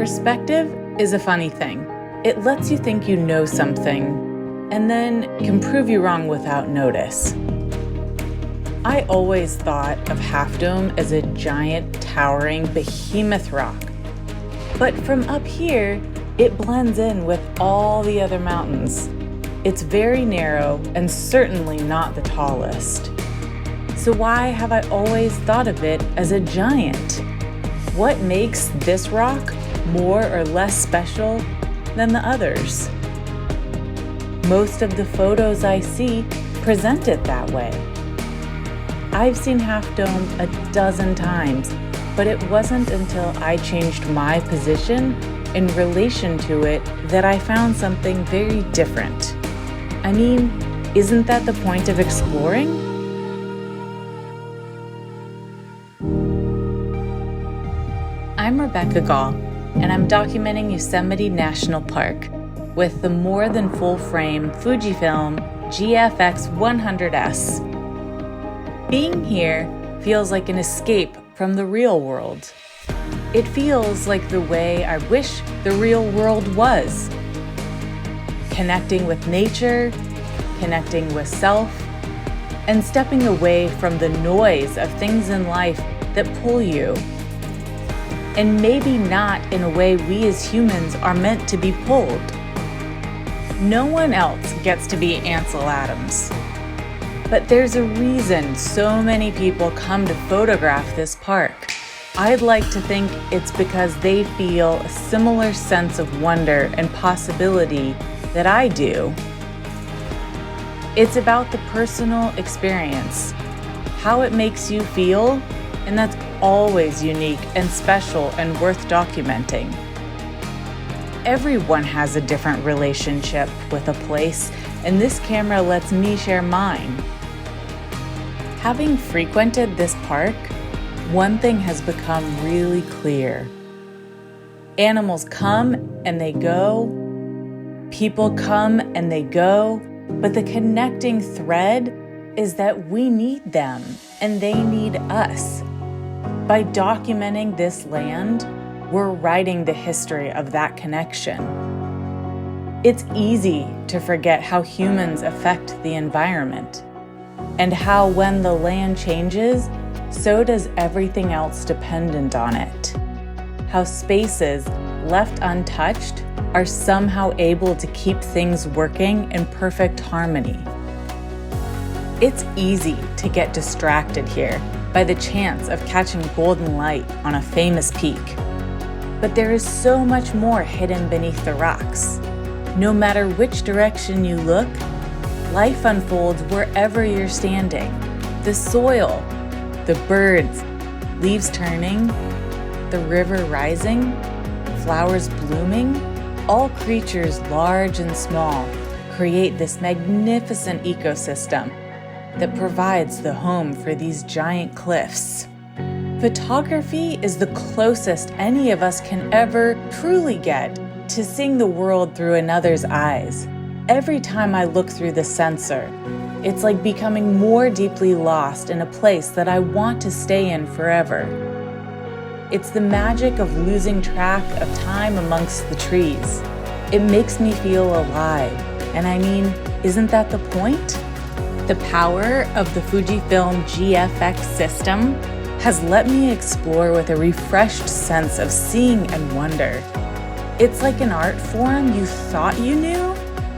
Perspective is a funny thing. It lets you think you know something, and then can prove you wrong without notice. I always thought of Half Dome as a giant, towering behemoth rock. But from up here, it blends in with all the other mountains. It's very narrow and certainly not the tallest. So why have I always thought of it as a giant? What makes this rock more or less special than the others? Most of the photos I see present it that way. I've seen Half Dome a dozen times, but it wasn't until I changed my position in relation to it that I found something very different. I mean, isn't that the point of exploring? I'm Rebeca Gaal, and I'm documenting Yosemite National Park with the more than full-frame FUJIFILM GFX 100S. Being here feels like an escape from the real world. It feels like the way I wish the real world was. Connecting with nature, connecting with self, and stepping away from the noise of things in life that pull you. And maybe not in a way we as humans are meant to be pulled. No one else gets to be Ansel Adams. But there's a reason so many people come to photograph this park. I'd like to think it's because they feel a similar sense of wonder and possibility that I do. It's about the personal experience, how it makes you feel, and that's always unique and special and worth documenting. Everyone has a different relationship with a place, and this camera lets me share mine. Having frequented this park, one thing has become really clear. Animals come and they go, people come and they go, but the connecting thread is that we need them and they need us. By documenting this land, we're writing the history of that connection. It's easy to forget how humans affect the environment, and how when the land changes, so does everything else dependent on it. How spaces left untouched are somehow able to keep things working in perfect harmony. It's easy to get distracted here by the chance of catching golden light on a famous peak. But there is so much more hidden beneath the rocks. No matter which direction you look, life unfolds wherever you're standing. The soil, the birds, leaves turning, the river rising, flowers blooming, all creatures large and small create this magnificent ecosystem that provides the home for these giant cliffs. Photography is the closest any of us can ever truly get to seeing the world through another's eyes. Every time I look through the sensor, it's like becoming more deeply lost in a place that I want to stay in forever. It's the magic of losing track of time amongst the trees. It makes me feel alive. And I mean, isn't that the point? The power of the FUJIFILM GFX system has let me explore with a refreshed sense of seeing and wonder. It's like an art form you thought you knew,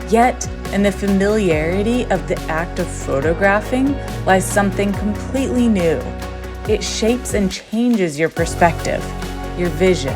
yet in the familiarity of the act of photographing lies something completely new. It shapes and changes your perspective, your vision,